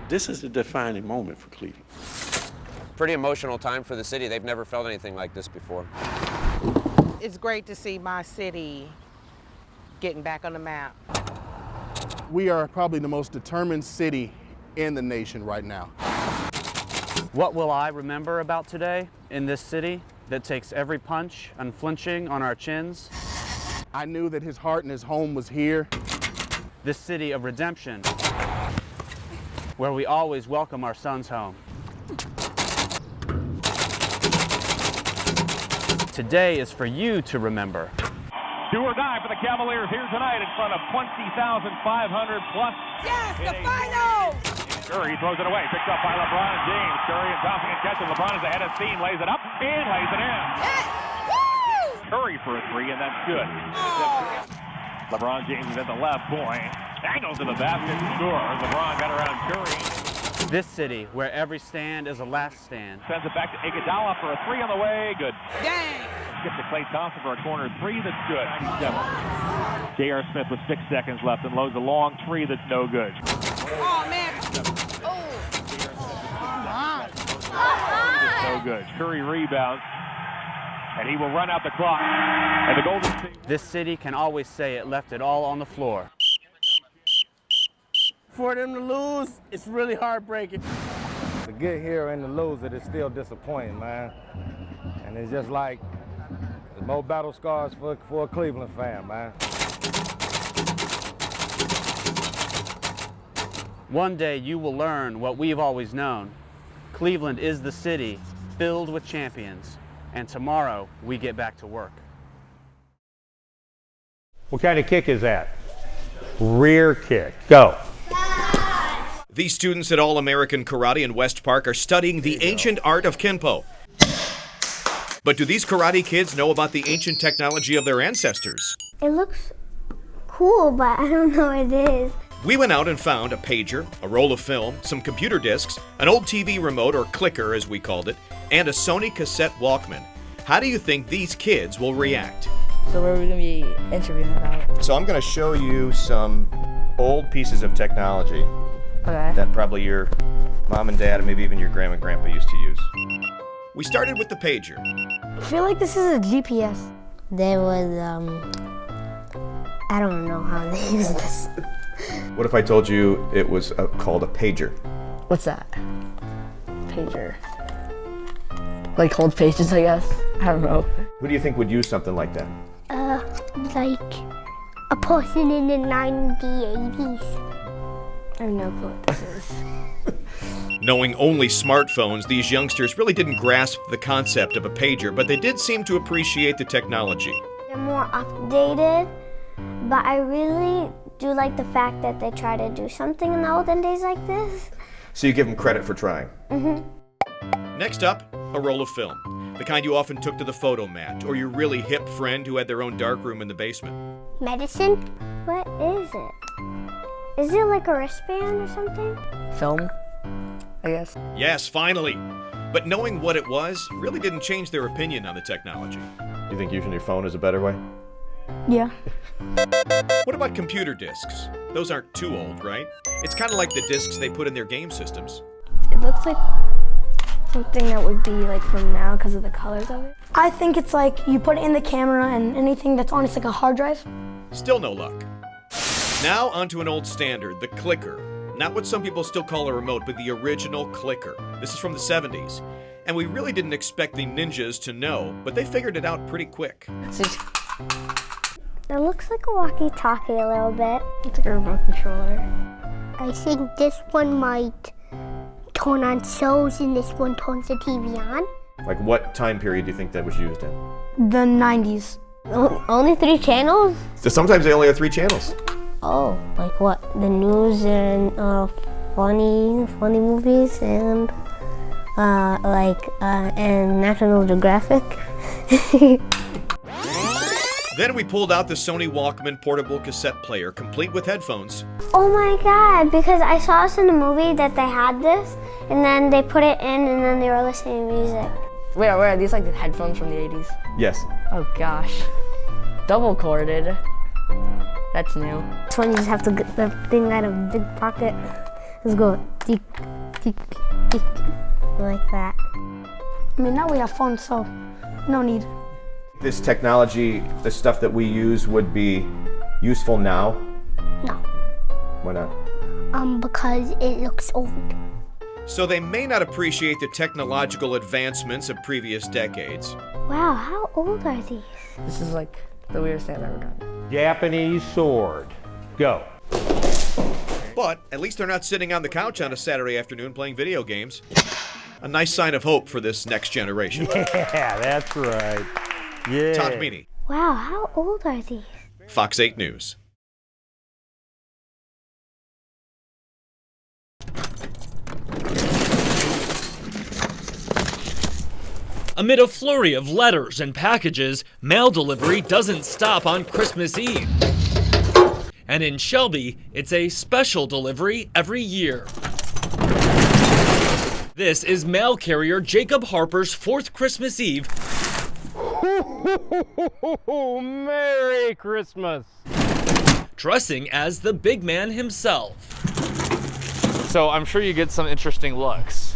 This is a defining moment for Cleveland. Pretty emotional time for the city. They've never felt anything like this before. It's great to see my city getting back on the map. We are probably the most determined city in the nation right now. What will I remember about today in this city that takes every punch unflinching on our chins? I knew that his heart and his home was here. This city of redemption, where we always welcome our sons home. Today is for you to remember. Do or die for the Cavaliers here tonight in front of 20,500 plus. Yes, the final! Curry throws it away, picked up by LeBron James. Curry and Thompson can catch it. LeBron is ahead of steam, lays it up, and lays it in. Yes! Woo! Curry for a three, and that's good. Oh. LeBron James is at the left point. Angles to the basket, scores. LeBron got around Curry. This city, where every stand is a last stand. Sends it back to Iguodala for a three on the way. Good. Dang! Skip to Klay Thompson for a corner three. That's good. J.R. Smith with 6 seconds left and loads a long three that's no good. Oh, man. Oh. No good. Curry rebounds, and he will run out the clock. And the Golden State. This city can always say it left it all on the floor. For them to lose, it's really heartbreaking. The get here and the lose it is still disappointing, man. And it's just like more battle scars for a Cleveland fan, man. One day you will learn what we've always known. Cleveland is the city filled with champions, and tomorrow we get back to work. What kind of kick is that? Rear kick. Go. These students at All-American Karate in West Park are studying the ancient art of Kenpo. But do these karate kids know about the ancient technology of their ancestors? It looks cool, but I don't know what it is. We went out and found a pager, a roll of film, some computer discs, an old TV remote, or clicker as we called it, and a Sony cassette Walkman. How do you think these kids will react? So where are we going to be interviewing about? So I'm going to show you some old pieces of technology that probably your mom and dad and maybe even your grandma and grandpa used to use. We started with the pager. I feel like this is a GPS. There was, I don't know how they use this. What if I told you it was called a pager? What's that? Pager. Like hold pages, I guess. I don't know. Who do you think would use something like that? Like a person in the 1980s. I have no clue what this is. Knowing only smartphones, these youngsters really didn't grasp the concept of a pager, but they did seem to appreciate the technology. They're more updated, but I really do like the fact that they try to do something in the olden days like this. So you give them credit for trying? Mm-hmm. Next up, a roll of film. The kind you often took to the photo mat, or your really hip friend who had their own darkroom in the basement. Medicine? What is it? Is it like a wristband or something? Film, I guess. Yes, finally. But knowing what it was really didn't change their opinion on the technology. You think using your phone is a better way? Yeah. What about computer discs? Those aren't too old, right? It's kind of like the discs they put in their game systems. It looks like something that would be like from now because of the colors of it. I think it's like you put it in the camera and anything that's on it's like a hard drive. Still no luck. Now onto an old standard, the clicker. Not what some people still call a remote, but the original clicker. This is from the 70s. And we really didn't expect the ninjas to know, but they figured it out pretty quick. It looks like a walkie-talkie a little bit. It's like a remote controller. I think this one might turn on shows and this one turns the TV on. Like what time period do you think that was used in? The 90s. Only 3 channels? So sometimes they only have 3 channels. Oh, like what? The news and funny movies and and National Geographic. Then we pulled out the Sony Walkman portable cassette player, complete with headphones. Oh my god, because I saw this in a movie that they had this, and then they put it in and then they were listening to music. Wait, are these like the headphones from the 80s? Yes. Oh gosh. Double corded. That's new. This one you just have to get the thing out of a big pocket. Let's go. tick, tick, tick, like that. I mean, now we have phones, so no need. This technology, the stuff that we use, would be useful now? No. Why not? Because it looks old. So they may not appreciate the technological advancements of previous decades. Wow, how old are these? This is like the weirdest thing I've ever done. Japanese sword. Go. But at least they're not sitting on the couch on a Saturday afternoon playing video games. A nice sign of hope for this next generation. Yeah, that's right. Yeah. Todd Meany, Wow, how old are these? Fox 8 News. Amid a flurry of letters and packages, mail delivery doesn't stop on Christmas Eve. And in Shelby, it's a special delivery every year. This is mail carrier Jacob Harper's fourth Christmas Eve. Merry Christmas! Dressing as the big man himself. So I'm sure you get some interesting looks.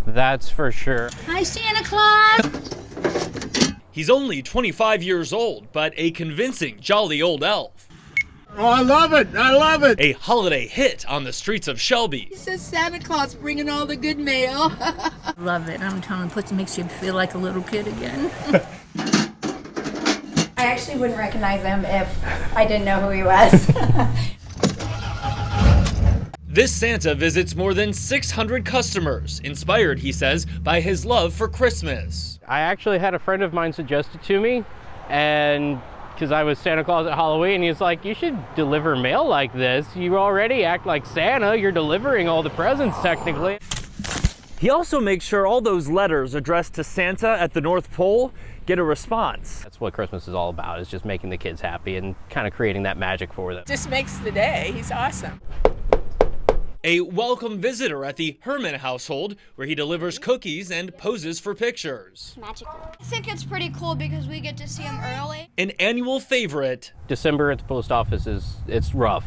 That's for sure. Hi, Santa Claus! He's only 25 years old, but a convincing jolly old elf. Oh, I love it! I love it! A holiday hit on the streets of Shelby. He says Santa Claus bringing all the good mail. Love it. I'm telling you, makes you feel like a little kid again. I actually wouldn't recognize him if I didn't know who he was. This Santa visits more than 600 customers, inspired, he says, by his love for Christmas. I actually had a friend of mine suggest it to me, and because I was Santa Claus at Halloween, he's like, you should deliver mail like this. You already act like Santa. You're delivering all the presents, technically. He also makes sure all those letters addressed to Santa at the North Pole get a response. That's what Christmas is all about, is just making the kids happy and kind of creating that magic for them. Just makes the day. He's awesome. A welcome visitor at the Herman household, where he delivers cookies and poses for pictures. Magical. I think it's pretty cool because we get to see him early. An annual favorite. December at the post office it's rough,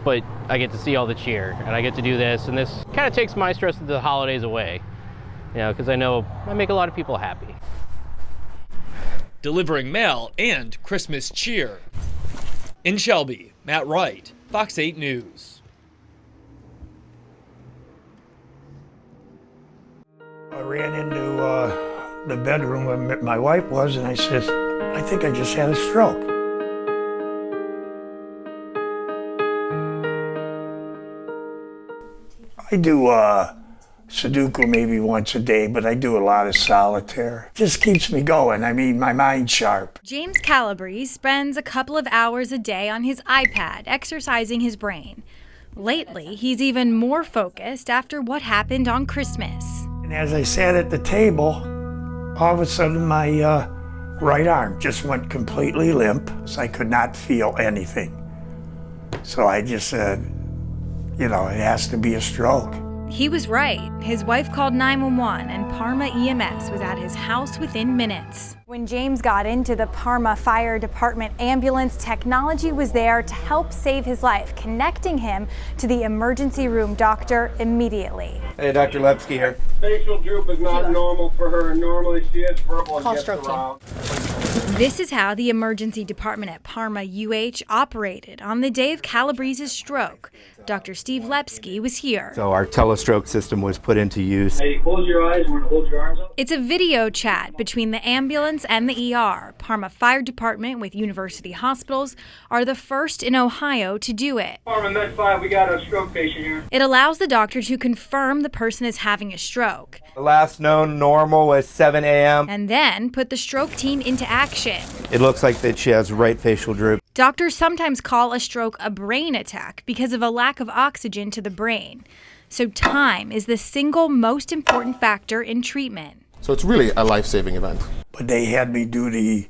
but I get to see all the cheer, and I get to do this, and this kind of takes my stress of the holidays away, you know, because I know I make a lot of people happy. Delivering mail and Christmas cheer. In Shelby, Matt Wright, Fox 8 News. I ran into the bedroom where my wife was, and I said, I think I just had a stroke. I do Sudoku maybe once a day, but I do a lot of solitaire. Just keeps me going. I mean, my mind's sharp. James Calabrese spends a couple of hours a day on his iPad exercising his brain. Lately, he's even more focused after what happened on Christmas. And as I sat at the table, all of a sudden my right arm just went completely limp. So I could not feel anything. So I just said, you know, it has to be a stroke. He was right. His wife called 911 and Parma EMS was at his house within minutes. When James got into the Parma Fire Department ambulance, technology was there to help save his life, connecting him to the emergency room doctor immediately. Hey, Dr. Lepsky here. Facial droop is not normal for her. Normally she is verbal and gets around. This is how the emergency department at Parma UH operated on the day of Calabrese's stroke. Dr. Steve Lepsky was here. So our telestroke system was put into use. Hey, close your eyes. We're going to hold your arms up. It's a video chat between the ambulance and the ER. Parma Fire Department with University Hospitals are the first in Ohio to do it. Parma Med 5, we got a stroke patient here. It allows the doctor to confirm the person is having a stroke. The last known normal was 7 a.m. And then put the stroke team into action. It looks like that she has right facial droop. Doctors sometimes call a stroke a brain attack because of a lack of oxygen to the brain. So time is the single most important factor in treatment. So it's really a life-saving event. But they had me do the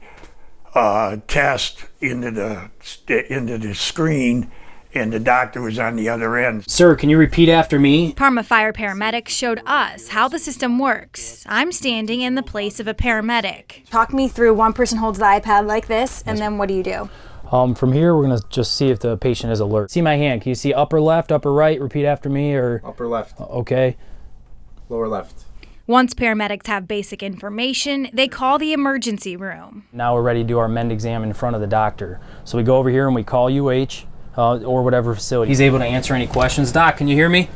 test into the screen, and the doctor was on the other end. Sir, can you repeat after me? Parma Fire paramedics showed us how the system works. I'm standing in the place of a paramedic. Talk me through, one person holds the iPad like this, and then what do you do? From here, we're gonna just see if the patient is alert. See my hand, can you see upper left, upper right? Repeat after me, or? Upper left. Okay. Lower left. Once paramedics have basic information, they call the emergency room. Now we're ready to do our MEND exam in front of the doctor. So we go over here and we call UH or whatever facility. He's able to answer any questions. Doc, can you hear me?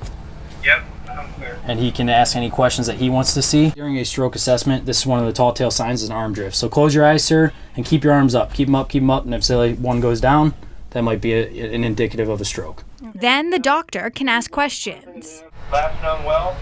Yep, I'm clear. And he can ask any questions that he wants to see. During a stroke assessment, this is one of the tall tale signs is an arm drift. So close your eyes, sir, and keep your arms up. Keep them up, keep them up. And if say one goes down, that might be an indicative of a stroke. Then the doctor can ask questions. Last known well?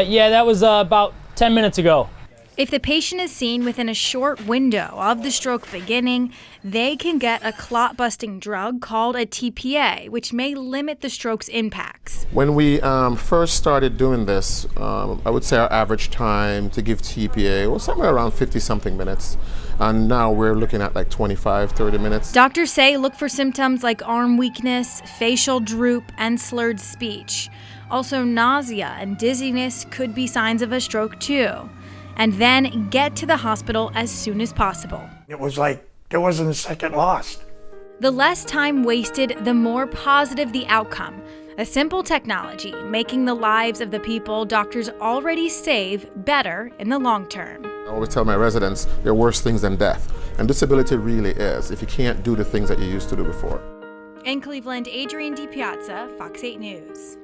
Yeah, that was about 10 minutes ago. If the patient is seen within a short window of the stroke beginning, they can get a clot-busting drug called a TPA, which may limit the stroke's impacts. When we first started doing this, I would say our average time to give TPA was somewhere around 50-something minutes. And now we're looking at like 25, 30 minutes. Doctors say look for symptoms like arm weakness, facial droop, and slurred speech. Also, nausea and dizziness could be signs of a stroke too. And then get to the hospital as soon as possible. It was like there wasn't a second lost. The less time wasted, the more positive the outcome. A simple technology making the lives of the people doctors already save better in the long term. I always tell my residents there are worse things than death. And disability really is if you can't do the things that you used to do before. In Cleveland, Adrienne DiPiazza, Fox 8 News.